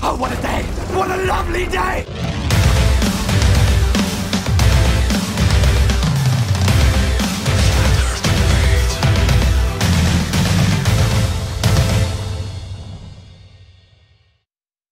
Oh, what a day! What a lovely day!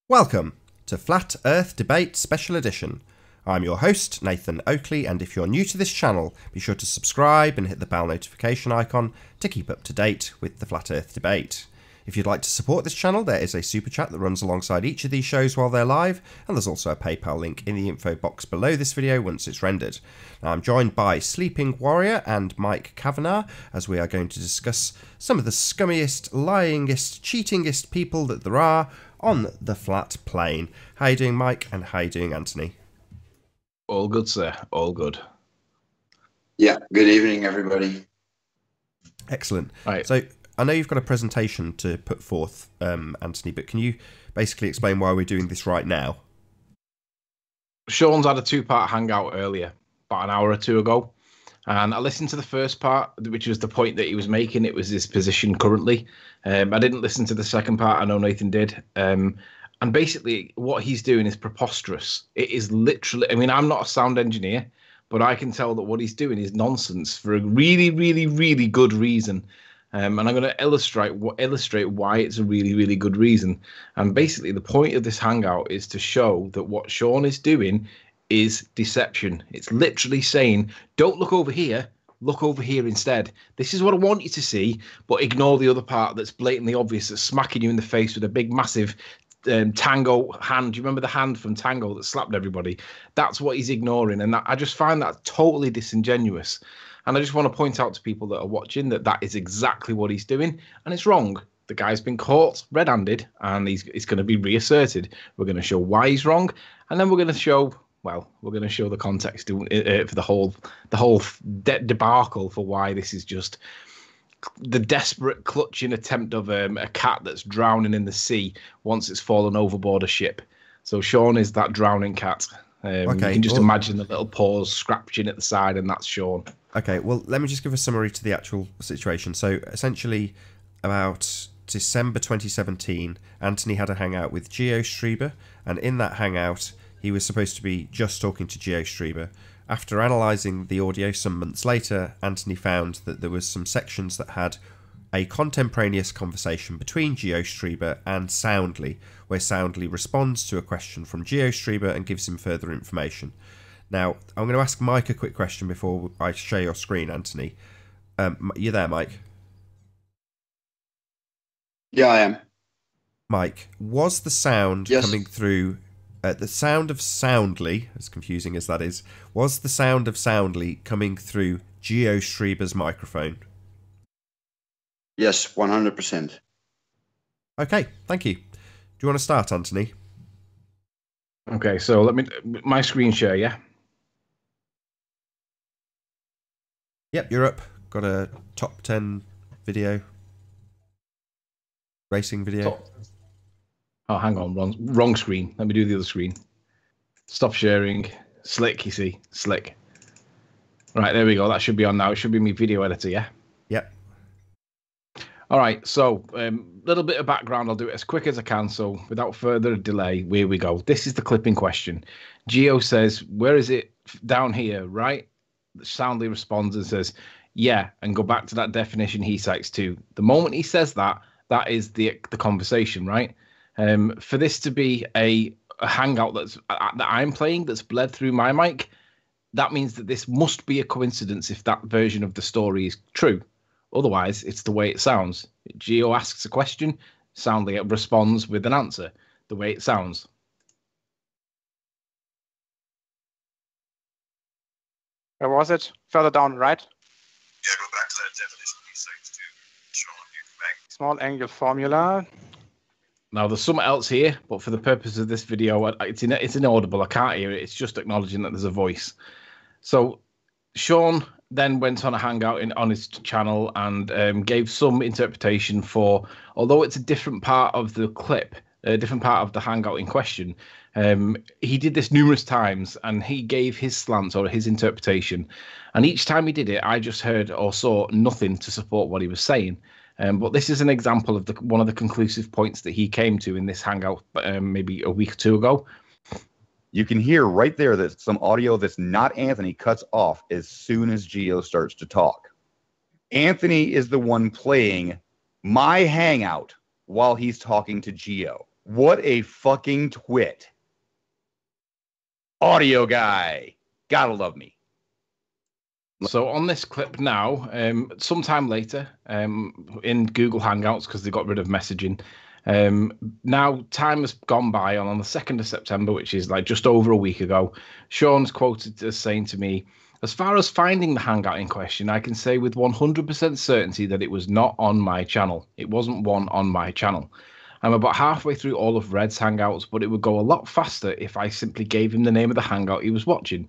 Welcome to Flat Earth Debate Special Edition. I'm your host, Nathan Oakley, and if you're new to this channel, be sure to subscribe and hit the bell notification icon to keep up to date with the Flat Earth Debate. If you'd like to support this channel, there is a super chat that runs alongside each of these shows while they're live, and there's also a PayPal link in the info box below this video once it's rendered. Now, I'm joined by Sleeping Warrior and Mike Kavanagh, as we are going to discuss some of the scummiest, lyingest, cheatingest people that there are on the flat plane. How you doing, Mike, and how you doing, Anthony? All good, sir. All good. Yeah, good evening, everybody. Excellent. Right. So, I know you've got a presentation to put forth, Anthony, but can you basically explain why we're doing this right now? Shawn's had a two-part hangout earlier, about an hour or two ago. And I listened to the first part, which was the point that he was making. It was his position currently. I didn't listen to the second part. I know Nathan did. And basically, what he's doing is preposterous. It is literally, I mean, I'm not a sound engineer, but I can tell that what he's doing is nonsense for a really, really, really good reason. And I'm going to illustrate why it's a really, really good reason. And basically, the point of this hangout is to show that what Shawn is doing is deception. It's literally saying, don't look over here, look over here instead. This is what I want you to see, but ignore the other part that's blatantly obvious, that's smacking you in the face with a big, massive Tango hand. Do you remember the hand from Tango that slapped everybody? That's what he's ignoring, and I just find that totally disingenuous. And I just want to point out to people that are watching that that is exactly what he's doing, and it's wrong. The guy's been caught red-handed, and he's going to be reasserted. We're going to show why he's wrong, and then we're going to show, well, we're going to show the context for the whole debacle for why this is just the desperate clutching attempt of a cat that's drowning in the sea once it's fallen overboard a ship. So Shawn is that drowning cat. Okay, you can just imagine the little paws scratching at the side, and that's Shawn. Okay, well, let me just give a summary to the actual situation. So, essentially, about December 2017, Anthony had a hangout with GeoStreamer, and in that hangout, he was supposed to be just talking to GeoStreamer. After analysing the audio some months later, Anthony found that there was some sections that had a contemporaneous conversation between GeoStreamer and Soundly, where Soundly responds to a question from GeoStreamer and gives him further information. Now, I'm going to ask Mike a quick question before I share your screen, Anthony. You there, Mike? Yeah, I am. Mike, was the sound coming through, the sound of Soundly, as confusing as that is, was the sound of Soundly coming through GeoStreamer's microphone? Yes, 100%. Okay, thank you. Do you want to start, Anthony? Okay, so let me, my screen share, yeah? Yep, you're up. Got a top 10 video. Racing video. Oh, hang on. Wrong screen. Let me do the other screen. Stop sharing. Slick, you see. Slick. Right, there we go. That should be on now. It should be my video editor, yeah? Yep. All right, so little bit of background. I'll do it as quick as I can. So without further delay, here we go. This is the clipping question. Geo says, where is it? Down here, right? Soundly responds and says, yeah, and go back to that definition he cites too. The moment he says that, that is the conversation, right? For this to be a hangout that I'm playing that's bled through my mic, that means that this must be a coincidence if that version of the story is true. Otherwise, it's the way it sounds. Geo asks a question, Soundly responds with an answer, the way it sounds. Where was it? Further down, right? Yeah, go back to that definition he cites too. Shawn, you back. Small angle formula. Now, there's something else here, but for the purpose of this video, it's inaudible. I can't hear it. It's just acknowledging that there's a voice. So, Shawn then went on a hangout on his channel and gave some interpretation for, although it's a different part of the clip, a different part of the hangout in question, he did this numerous times and he gave his slant or his interpretation. And each time he did it, I just heard or saw nothing to support what he was saying. But this is an example of one of the conclusive points that he came to in this Hangout maybe a week or two ago. You can hear right there that some audio that's not Anthony cuts off as soon as Geo starts to talk. Anthony is the one playing my Hangout while he's talking to Geo. What a fucking twit. Audio guy. Gotta love me. So on this clip now, sometime later, in Google Hangouts, because they got rid of messaging, now time has gone by, and on the 2nd of September, which is like just over a week ago, Shawn's quoted as saying to me, "As far as finding the Hangout in question, I can say with 100% certainty that it was not on my channel. It wasn't one on my channel. I'm about halfway through all of Red's Hangouts, but it would go a lot faster if I simply gave him the name of the Hangout he was watching.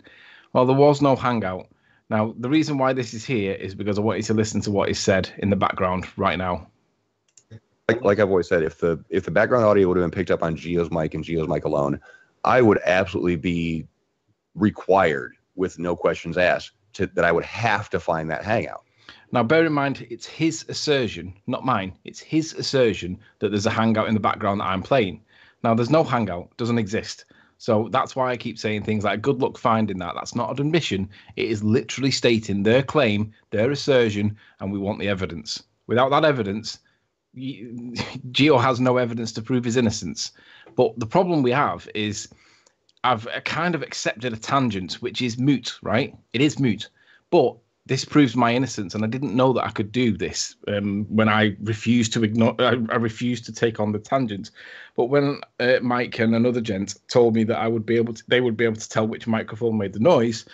Well, there was no Hangout. Now, the reason why this is here is because I want you to listen to what is said in the background right now. Like I've always said, if the background audio would have been picked up on Geo's mic and Geo's mic alone, I would absolutely be required, with no questions asked, that I would have to find that Hangout. Now, bear in mind, it's his assertion, not mine. It's his assertion that there's a Hangout in the background that I'm playing. Now, there's no Hangout, doesn't exist. So that's why I keep saying things like, good luck finding that. That's not an admission. It is literally stating their claim, their assertion, and we want the evidence. Without that evidence, Geo has no evidence to prove his innocence. But the problem we have is I've kind of accepted a tangent, which is moot, right? It is moot. But this proves my innocence, and I didn't know that I could do this when I refused to ignore. I refused to take on the tangent. But when Mike and another gent told me that they would be able to tell which microphone made the noise,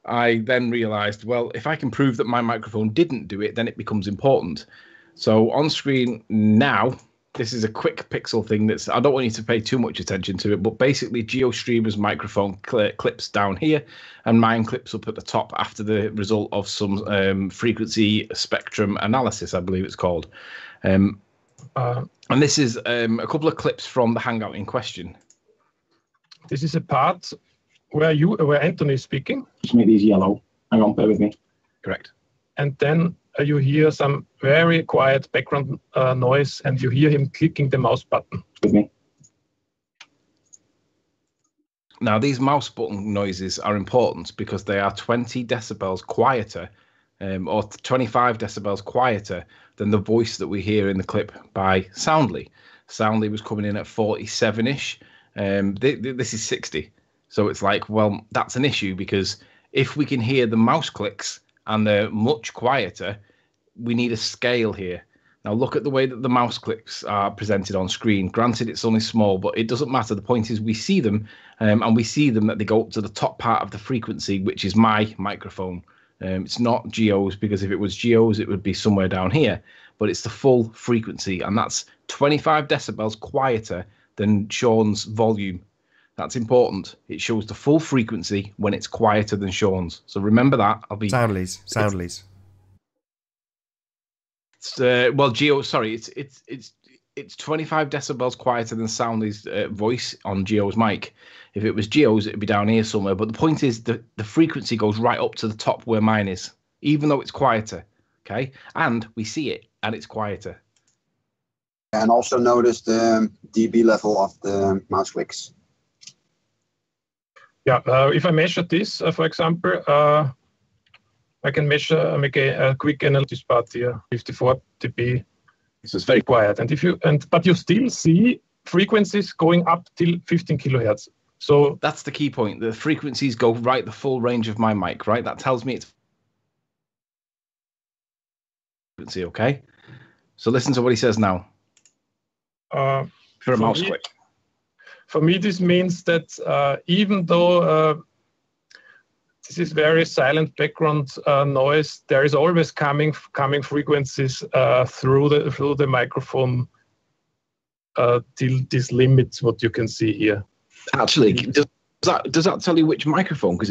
I then realised, well, if I can prove that my microphone didn't do it, then it becomes important. So on screen now, this is a quick pixel thing I don't want you to pay too much attention to it, but basically GeoStreamer's microphone clips down here and mine clips up at the top after the result of some frequency spectrum analysis, I believe it's called. And this is a couple of clips from the Hangout in question. This is a part where Anthony is speaking. Just make these yellow. Hang on, bear with me. Correct. And then you hear some very quiet background noise, and you hear him clicking the mouse button. With me. Now, these mouse button noises are important because they are 20 decibels quieter, or 25 decibels quieter than the voice that we hear in the clip by Soundly. Soundly was coming in at 47-ish. This is 60. So it's like, well, that's an issue, because if we can hear the mouse clicks and they're much quieter, we need a scale here. Now look at the way that the mouse clicks are presented on screen. Granted, it's only small, but it doesn't matter. The point is we see them, and we see them that they go up to the top part of the frequency, which is my microphone. It's not Geo's, because if it was Geo's, it would be somewhere down here. But it's the full frequency, and that's 25 decibels quieter than Shawn's volume. That's important. It shows the full frequency when it's quieter than Shawn's. So remember that. Soundly's. Well, Geo, sorry, it's 25 decibels quieter than Soundly's voice on Geo's mic. If it was Geo's, it'd be down here somewhere. But the point is that the frequency goes right up to the top where mine is, even though it's quieter. Okay, and we see it, and it's quieter. And also notice the dB level of the mouse clicks. Yeah, if I measure this, for example, I can make a quick analysis part here, 54 dB. This is very quiet, but you still see frequencies going up till 15 kilohertz. So that's the key point. The frequencies go right the full range of my mic, right? That tells me it's frequency, okay? So listen to what he says now. For a mouse click. For me, this means that even though this is very silent background noise, there is always coming frequencies through the microphone till this limits what you can see here. Actually, does that tell you which microphone? Because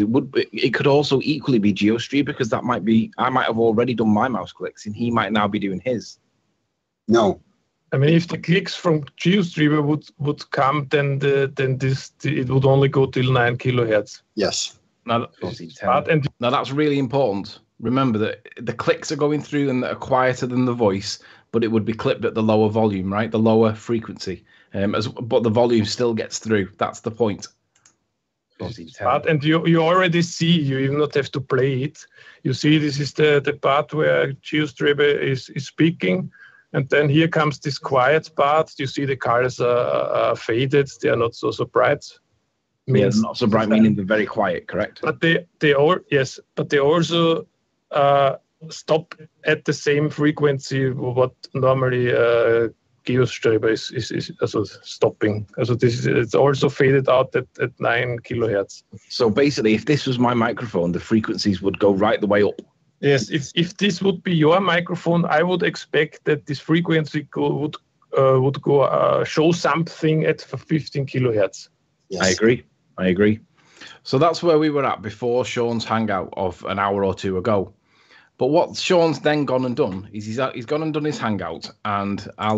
it could also equally be GeoStream, because I might have already done my mouse clicks and he might now be doing his. No. I mean, if the clicks from GeoStreamer would come, then it would only go till 9 kilohertz. Yes. Now that's really important. Remember that the clicks are going through and that are quieter than the voice, but it would be clipped at the lower volume, right? The lower frequency. But the volume still gets through. That's the point. Part, and you already see, you even not have to play it. You see, this is the part where GeoStreber is speaking, and then here comes this quiet part. You see the colors are faded; they are not so bright. Means not so bright, meaning they're very quiet, correct? But they also stop at the same frequency what normally GeoStreber is also stopping. So it's also faded out at 9 kilohertz. So basically, if this was my microphone, the frequencies would go right the way up. Yes, if this would be your microphone, I would expect that this frequency would go show something at 15 kilohertz. Yes. I agree. So that's where we were at before Shawn's hangout of an hour or two ago. But what Shawn's then gone and done is he's gone and done his hangout, and I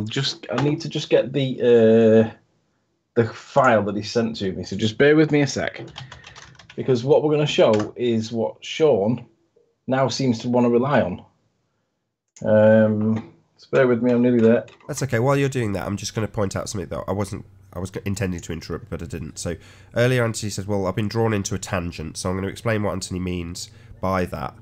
need to just get the file that he sent to me. So just bear with me a sec, because what we're going to show is what Shawn now seems to want to rely on. Just bear with me, I'm nearly there. That's okay. While you're doing that, I'm just going to point out something that I was intending to interrupt, but I didn't. So earlier Anthony said, well, I've been drawn into a tangent, so I'm going to explain what Anthony means by that.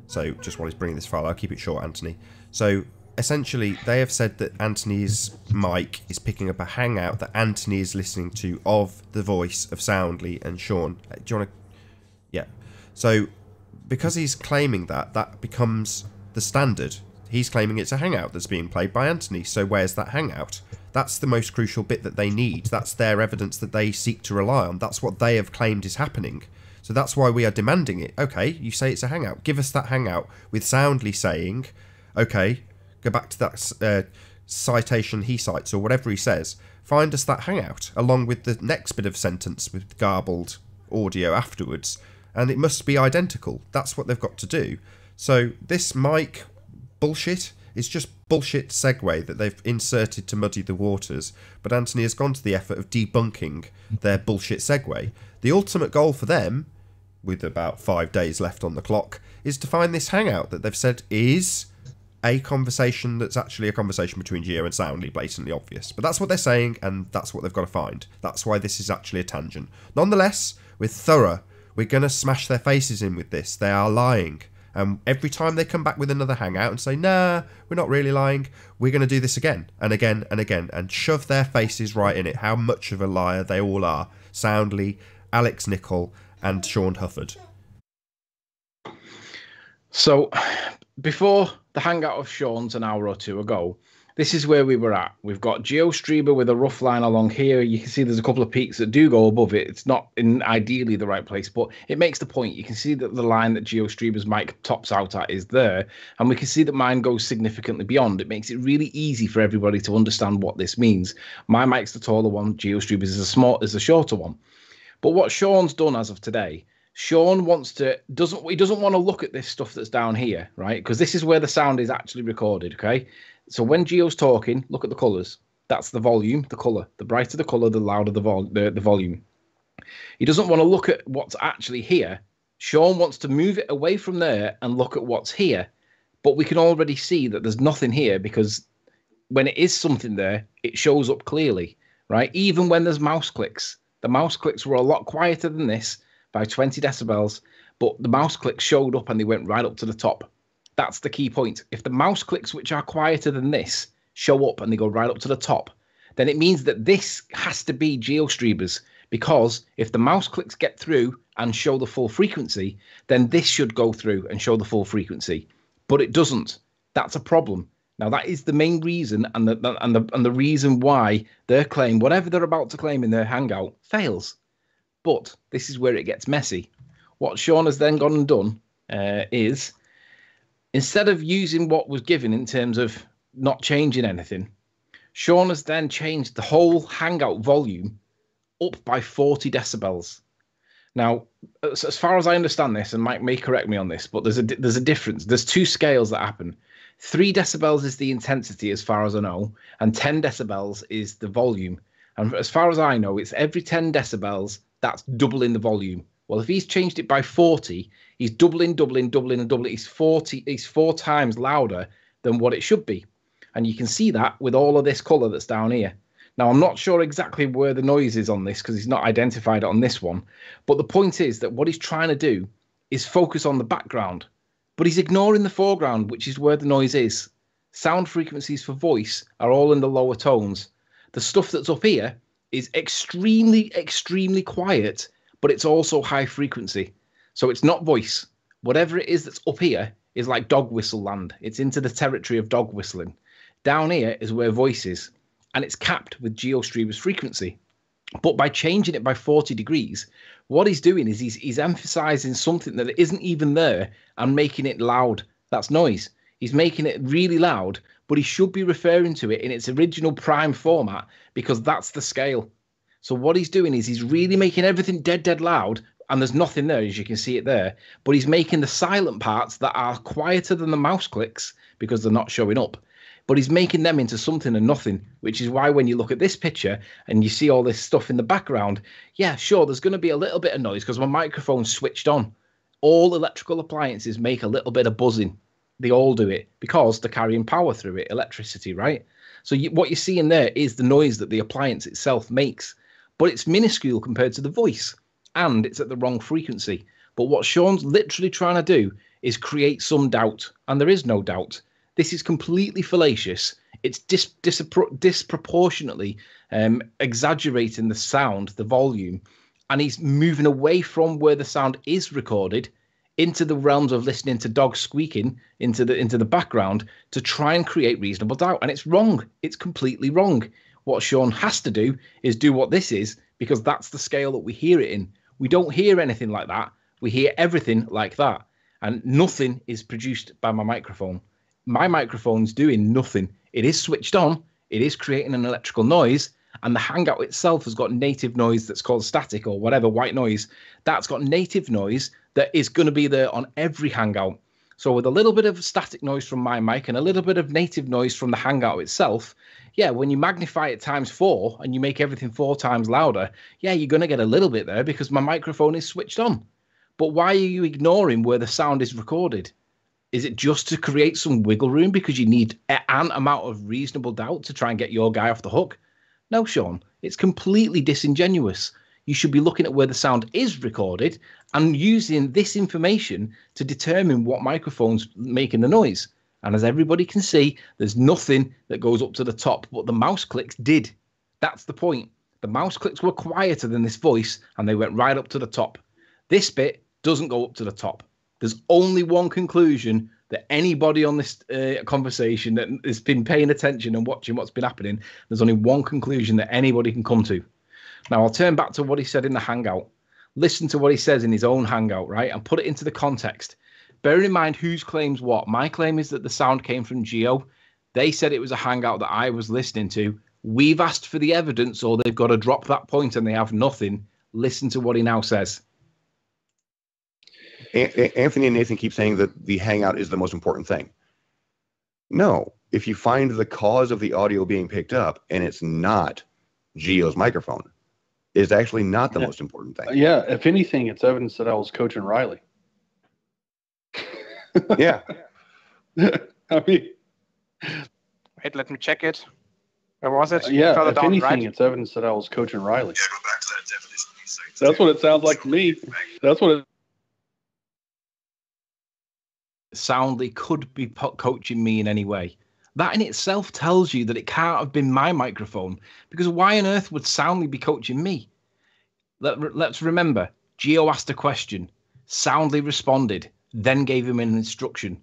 So just while he's bringing this file, I'll keep it short, Anthony. So essentially, they have said that Anthony's mic is picking up a hangout that Anthony is listening to of the voice of Soundly and Shawn. Do you want to... Yeah. So because he's claiming that, that becomes the standard. He's claiming it's a hangout that's being played by Anthony. So where's that hangout? That's the most crucial bit that they need. That's their evidence that they seek to rely on. That's what they have claimed is happening. So that's why we are demanding it. Okay, you say it's a hangout. Give us that hangout with Soundly saying, okay, go back to that citation he cites or whatever he says. Find us that hangout along with the next bit of sentence with garbled audio afterwards. And it must be identical. That's what they've got to do. So this mic bullshit is just bullshit segue that they've inserted to muddy the waters. But Anthony has gone to the effort of debunking their bullshit segue. The ultimate goal for them, with about 5 days left on the clock, is to find this hangout that they've said is a conversation that's actually a conversation between Geo and Soundly, blatantly obvious. But that's what they're saying, and that's what they've got to find. That's why this is actually a tangent. Nonetheless, we're thorough. We're going to smash their faces in with this. They are lying. And every time they come back with another hangout and say, nah, we're not really lying, we're going to do this again and again and again and shove their faces right in it. How much of a liar they all are. Soundly, Alex Nikol, and Shawn Hufford. So, before the hangout of Shawn's an hour or two ago, this is where we were at. We've got GeoStreber with a rough line along here. You can see there's a couple of peaks that do go above it. It's not in ideally the right place, but it makes the point. You can see that the line that GeoStreber's mic tops out at is there, and we can see that mine goes significantly beyond. It makes it really easy for everybody to understand what this means. My mic's the taller one, GeoStreber's is the shorter one. But what Shawn's done as of today, Shawn doesn't want to look at this stuff that's down here, right? Because this is where the sound is actually recorded, okay? So when Geo's talking, look at the colours. That's the volume, the colour. The brighter the colour, the louder the volume. He doesn't want to look at what's actually here. Shawn wants to move it away from there and look at what's here. But we can already see that there's nothing here because when it is something there, it shows up clearly, right? Even when there's mouse clicks. The mouse clicks were a lot quieter than this by 20 decibels, but the mouse clicks showed up and they went right up to the top. That's the key point. If the mouse clicks, which are quieter than this, show up and they go right up to the top, then it means that this has to be GeoStreber's, because if the mouse clicks get through and show the full frequency, then this should go through and show the full frequency. But it doesn't. That's a problem. Now, that is the main reason and the reason why their claim, whatever they're about to claim in their hangout, fails. But this is where it gets messy. What Shawn has then gone and done is, instead of using what was given in terms of not changing anything, Shawn has then changed the whole hangout volume up by 40 decibels. Now, as far as I understand this, and Mike may correct me on this, but there's a difference. There's two scales that happen. 3 decibels is the intensity, as far as I know, and 10 decibels is the volume. And as far as I know, it's every 10 decibels, that's doubling the volume. Well, if he's changed it by 40, he's doubling. He's 4 times louder than what it should be. And you can see that with all of this colour that's down here. Now, I'm not sure exactly where the noise is on this because he's not identified it on this one. But the point is that what he's trying to do is focus on the background. But he's ignoring the foreground, which is where the noise is. Sound frequencies for voice are all in the lower tones. The stuff that's up here is extremely, extremely quiet, but it's also high frequency. So it's not voice. Whatever it is that's up here is like dog whistle land. It's into the territory of dog whistling. Down here is where voice is, and it's capped with GeoStreamer's frequency. But by changing it by 40 degrees, what he's doing is he's emphasizing something that isn't even there and making it loud. That's noise. He's making it really loud, but he should be referring to it in its original prime format because that's the scale. So what he's doing is he's really making everything dead, dead loud, and there's nothing there, as you can see it there, but he's making the silent parts that are quieter than the mouse clicks because they're not showing up. But he's making them into something and nothing, which is why when you look at this picture and you see all this stuff in the background, yeah, sure, there's going to be a little bit of noise because my microphone's switched on. All electrical appliances make a little bit of buzzing. They all do it because they're carrying power through it, electricity, right? So what you're seeing there is the noise that the appliance itself makes, but it's minuscule compared to the voice, and it's at the wrong frequency. But what Shawn's literally trying to do is create some doubt, and there is no doubt. This is completely fallacious. It's disproportionately exaggerating the sound, the volume, and he's moving away from where the sound is recorded into the realms of listening to dogs squeaking into the background to try and create reasonable doubt. And it's wrong. It's completely wrong. What Shawn has to do is do what this is, because that's the scale that we hear it in. We don't hear anything like that. We hear everything like that. And nothing is produced by my microphone. My microphone's doing nothing. It is switched on. It is creating an electrical noise. And the Hangout itself has got native noise that's called static or whatever, white noise. That's got native noise that is going to be there on every Hangout. So with a little bit of static noise from my mic and a little bit of native noise from the Hangout itself, yeah, when you magnify it ×4 and you make everything 4 times louder, yeah, you're going to get a little bit there because my microphone is switched on. But why are you ignoring where the sound is recorded? Is it just to create some wiggle room because you need an amount of reasonable doubt to try and get your guy off the hook? No, Shawn, it's completely disingenuous. You should be looking at where the sound is recorded and using this information to determine what microphone's making the noise. And as everybody can see, there's nothing that goes up to the top, but the mouse clicks did. That's the point. The mouse clicks were quieter than this voice, and they went right up to the top. This bit doesn't go up to the top. There's only one conclusion that anybody on this conversation that has been paying attention and watching what's been happening, there's only one conclusion that anybody can come to. Now, I'll turn back to what he said in the Hangout. Listen to what he says in his own Hangout, right? And put it into the context. Bear in mind whose claims what. My claim is that the sound came from Geo. They said it was a Hangout that I was listening to. We've asked for the evidence, or they've got to drop that point and they have nothing. Listen to what he now says. Anthony and Nathan keep saying that the Hangout is the most important thing. No, if you find the cause of the audio being picked up and it's not Geo's microphone, it's actually not the most important thing. Yeah, if anything, it's evidence that I was coaching Riley. Yeah. I mean, Wait, let me check it. Where was it? yeah, Further if down, anything, right? it's evidence that I was coaching Riley. Yeah, go back to that definition you cited. That's what it sounds like to me. That's what it. Soundly could be coaching me in any way. That in itself tells you that it can't have been my microphone, because why on earth would Soundly be coaching me? Let's remember, Geo asked a question, Soundly responded, then gave him an instruction.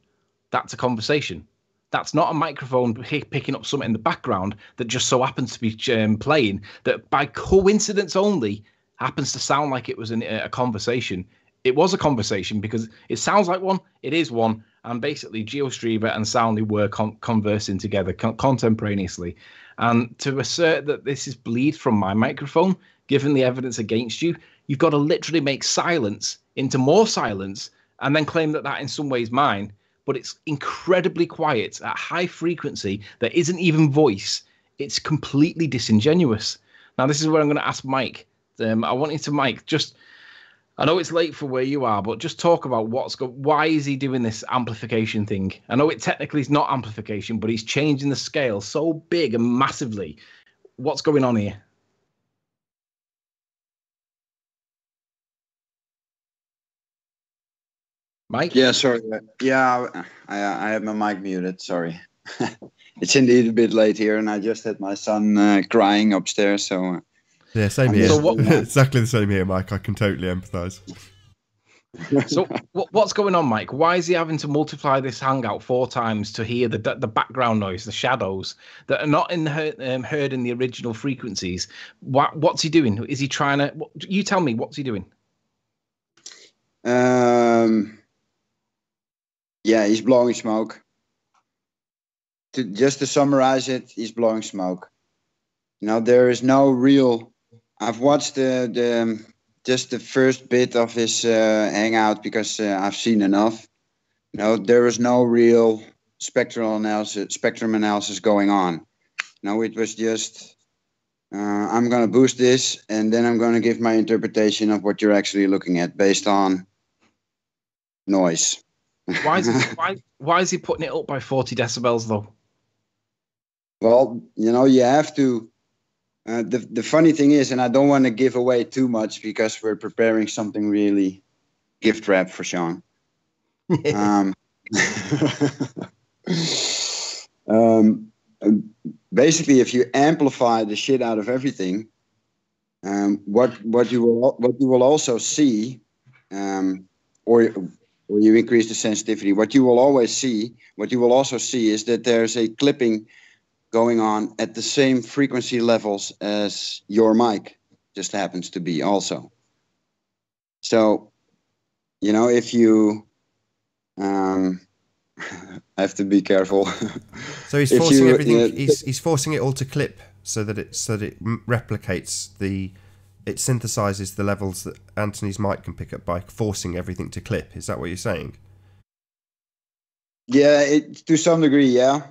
That's a conversation. That's not a microphone picking up something in the background that just so happens to be playing, that by coincidence only happens to sound like it was a conversation. It was a conversation because it sounds like one, it is one, and basically GeoStreamer and Soundly were conversing together contemporaneously. And to assert that this is bleed from my microphone, given the evidence against you, you've got to literally make silence into more silence and then claim that that in some way is mine. But it's incredibly quiet at high frequency that isn't even voice. It's completely disingenuous. Now, this is where I'm going to ask Mike. I want you to, Mike, just... I know it's late for where you are, but just talk about why is he doing this amplification thing? I know it technically is not amplification, but he's changing the scale so big and massively. What's going on here? Mike? Yeah, sorry. Yeah, I had my mic muted. Sorry. It's indeed a bit late here, and I just had my son crying upstairs. So yeah, same here. So Exactly the same here, Mike. I can totally empathise. So what's going on, Mike? Why is he having to multiply this hangout 4 times to hear the background noise, the shadows that are not heard in the original frequencies? What's he doing? Is he trying to? You tell me. What's he doing? Yeah, he's blowing smoke. Just to summarize it, he's blowing smoke. There is no real. I've watched just the first bit of his hangout because I've seen enough. There was no real spectrum analysis going on. It was just I'm going to boost this, and then I'm going to give my interpretation of what you're actually looking at based on noise. Why is he putting it up by 40 decibels though? Well, you have to. The funny thing is, and I don't want to give away too much because we're preparing something really gift wrap for Shawn. Basically, if you amplify the shit out of everything, what you will also see, or you increase the sensitivity. What you will also see is that there's a clipping going on at the same frequency levels as your mic just happens to be also. So, if you I have to be careful. So he's forcing everything. He's forcing it all to clip so that it replicates it synthesizes the levels that Anthony's mic can pick up by forcing everything to clip. Is that what you're saying? Yeah, to some degree, yeah.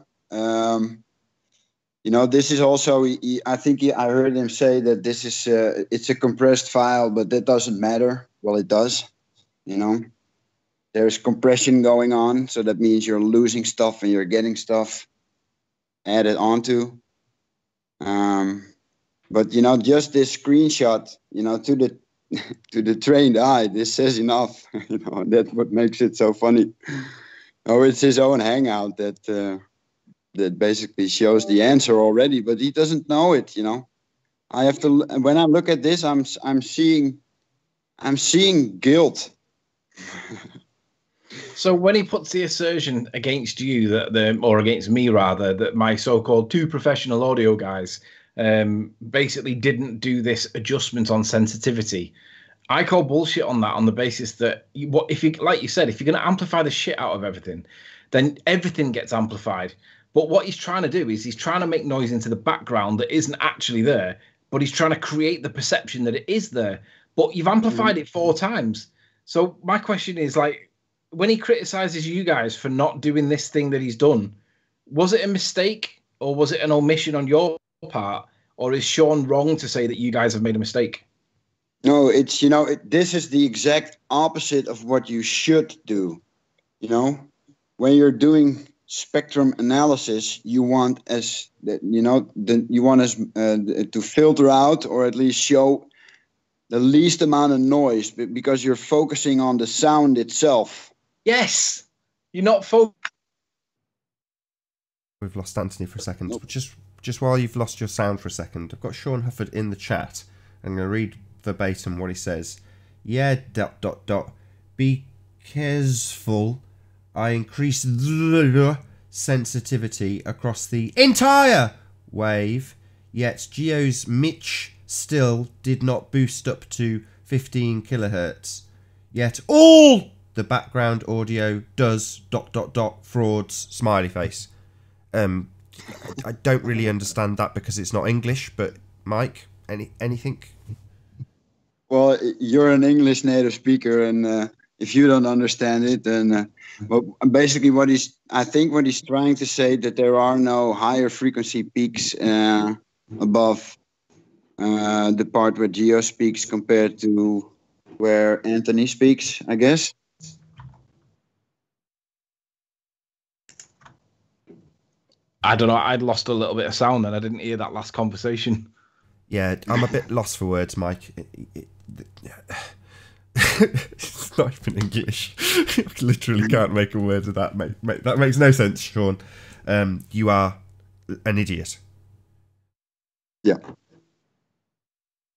This is also. I think I heard him say that this is it's a compressed file, but that doesn't matter. Well, it does. There's compression going on, so that means you're losing stuff and you're getting stuff added onto. But just this screenshot, to the trained eye, this says enough. That's what makes it so funny. Oh, it's his own hangout that basically shows the answer already, but he doesn't know it. I have to. When I look at this, I'm seeing guilt. So when he puts the assertion against you or against me rather, that my so-called 2 professional audio guys basically didn't do this adjustment on sensitivity, I call bullshit on that on the basis that if you're going to amplify the shit out of everything, then everything gets amplified. But what he's trying to do is he's trying to make noise into the background that isn't actually there, but he's trying to create the perception that it is there. But you've amplified it 4 times. So my question is, when he criticizes you guys for not doing this thing that he's done, was it a mistake or was it an omission on your part, or is Shawn wrong to say that you guys have made a mistake? No, it's this is the exact opposite of what you should do. When you're doing spectrum analysis, you want to filter out or at least show the least amount of noise because you're focusing on the sound itself. Yes, you're not focused. We've lost Anthony for a second. Nope. Just while you've lost your sound for a second, I've got Shawn Hufford in the chat. I'm going to read verbatim what he says. Yeah, ... Be careful. I increased the sensitivity across the entire wave, yet Geo's Mitch still did not boost up to 15 kilohertz. Yet all the background audio does ... frauds smiley face. I don't really understand that because it's not English, but Mike, anything? Well, you're an English native speaker, and if you don't understand it, then basically what he's trying to say that there are no higher frequency peaks above the part where Geo speaks compared to where Anthony speaks, I guess. I don't know. I'd lost a little bit of sound and I didn't hear that last conversation. Yeah, I'm a bit lost for words, Mike. It's not even English. I literally can't make a word of that, mate. That makes no sense, Shawn. You are an idiot. Yeah.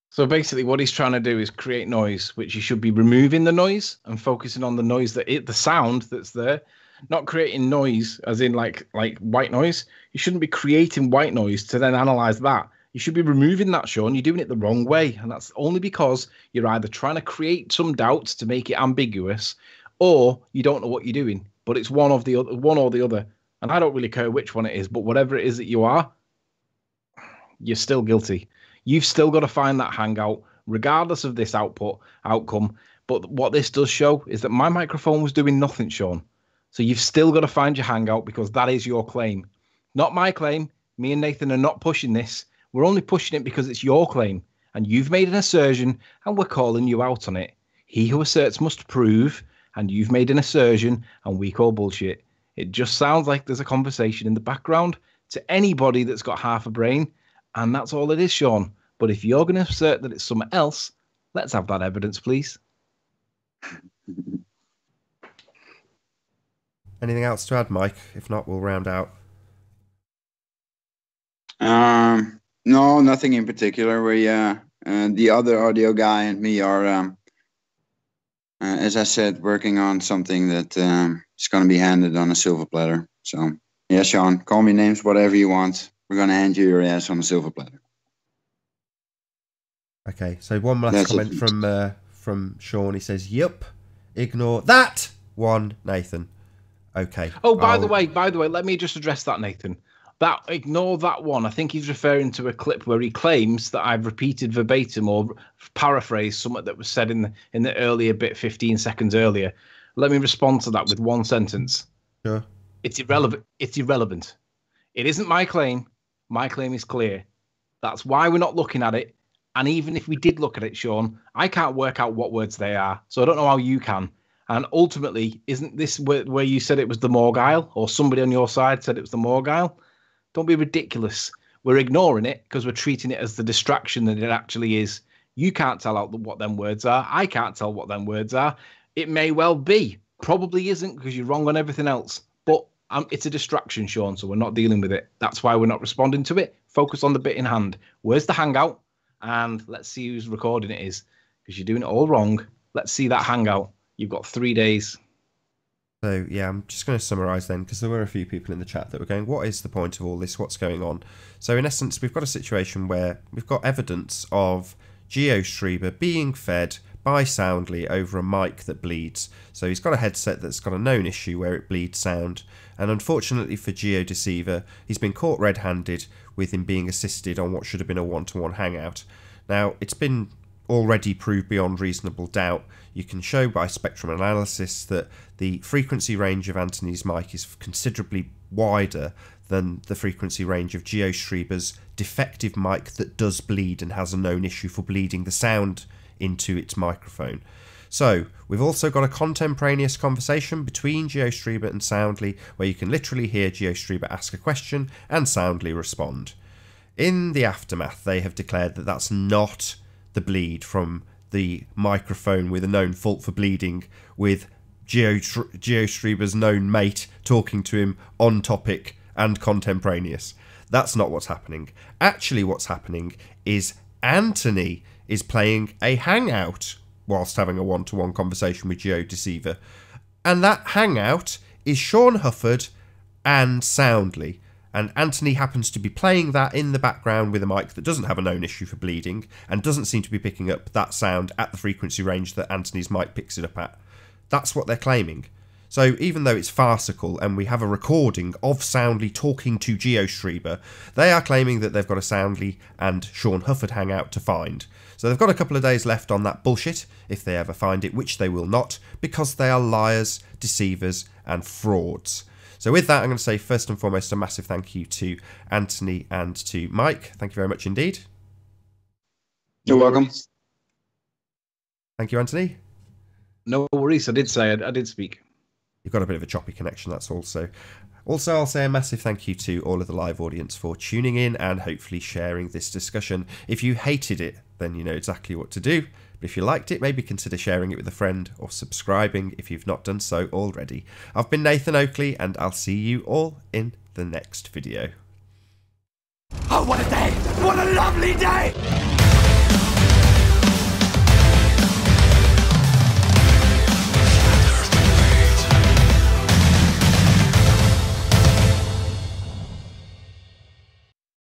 So basically what he's trying to do is create noise, which you should be removing the noise and focusing on the noise the sound that's there, not creating noise as in like white noise. You shouldn't be creating white noise to then analyze that. You should be removing that, Shawn. You're doing it the wrong way. And that's only because you're either trying to create some doubts to make it ambiguous or you don't know what you're doing. But it's one or the other. And I don't really care which one it is, but whatever it is that you are, you're still guilty. You've still got to find that hangout, regardless of this outcome. But what this does show is that my microphone was doing nothing, Shawn. So you've still got to find your hangout because that is your claim. Not my claim. Me and Nathan are not pushing this. We're only pushing it because it's your claim. And you've made an assertion and we're calling you out on it. He who asserts must prove, and you've made an assertion and we call bullshit. It just sounds like there's a conversation in the background to anybody that's got half a brain. And that's all it is, Shawn. But if you're going to assert that it's something else, let's have that evidence, please. Anything else to add, Mike? If not, we'll round out. No, nothing in particular. The other audio guy and me are, as I said, working on something that is going to be handed on a silver platter. So, yeah, Shawn, call me names, whatever you want. We're going to hand you your ass on a silver platter. Okay, so one last comment from Shawn. He says, "Yup, ignore that one, Nathan." Okay. Oh, by the way, let me just address that, Nathan. Ignore that one. I think he's referring to a clip where he claims that I've repeated verbatim or paraphrased something that was said in the earlier bit, 15 seconds earlier. Let me respond to that with one sentence. Sure. It's irrelevant. It's irrelevant. It isn't my claim. My claim is clear. That's why we're not looking at it. And even if we did look at it, Shawn, I can't work out what words they are. So I don't know how you can. And ultimately, isn't this where you said it was the Morgile, or somebody on your side said it was the Morgile? Don't be ridiculous. We're ignoring it because we're treating it as the distraction that it actually is. You can't tell out what them words are. I can't tell what them words are. It may well be. Probably isn't because you're wrong on everything else. But it's a distraction, Shawn, so we're not dealing with it. That's why we're not responding to it. Focus on the bit in hand. Where's the hangout? And let's see whose recording it is because you're doing it all wrong. Let's see that hangout. You've got 3 days. So, yeah, I'm just going to summarise then, because there were a few people in the chat that were going, what is the point of all this? What's going on? So, in essence, we've got a situation where we've got evidence of GeoStreamer being fed by Soundly over a mic that bleeds. So, he's got a headset that's got a known issue where it bleeds sound. And unfortunately for GeoDeceiver, he's been caught red-handed with him being assisted on what should have been a one-to-one hangout. Now, it's been already proved beyond reasonable doubt. You can show by spectrum analysis that the frequency range of Anthony's mic is considerably wider than the frequency range of GeoStreamer's defective mic that does bleed and has a known issue for bleeding the sound into its microphone. So, we've also got a contemporaneous conversation between GeoStreamer and Soundly where you can literally hear GeoStreamer ask a question and Soundly respond. In the aftermath, they have declared that that's not the bleed from the microphone with a known fault for bleeding, with GeoStreamer's known mate talking to him on topic and contemporaneous. That's not what's happening. Actually, what's happening is Anthony is playing a hangout whilst having a one-to-one conversation with GeoDeceiver. And that hangout is Shawn Hufford and Soundly. And Anthony happens to be playing that in the background with a mic that doesn't have a known issue for bleeding and doesn't seem to be picking up that sound at the frequency range that Anthony's mic picks it up at. That's what they're claiming. So even though it's farcical and we have a recording of Soundly talking to GeoStreamer, they are claiming that they've got a Soundly and Shawn Hufford hangout to find. So they've got a couple of days left on that bullshit, if they ever find it, which they will not, because they are liars, deceivers and frauds. So with that, I'm going to say first and foremost a massive thank you to Anthony and to Mike. Thank you very much indeed. You're welcome. Thank you, Anthony. No worries. I did say I did speak. You've got a bit of a choppy connection, that's also. Also, I'll say a massive thank you to all of the live audience for tuning in and hopefully sharing this discussion. If you hated it, then you know exactly what to do. But if you liked it, maybe consider sharing it with a friend or subscribing if you've not done so already. I've been Nathan Oakley, and I'll see you all in the next video. Oh, what a day! What a lovely day!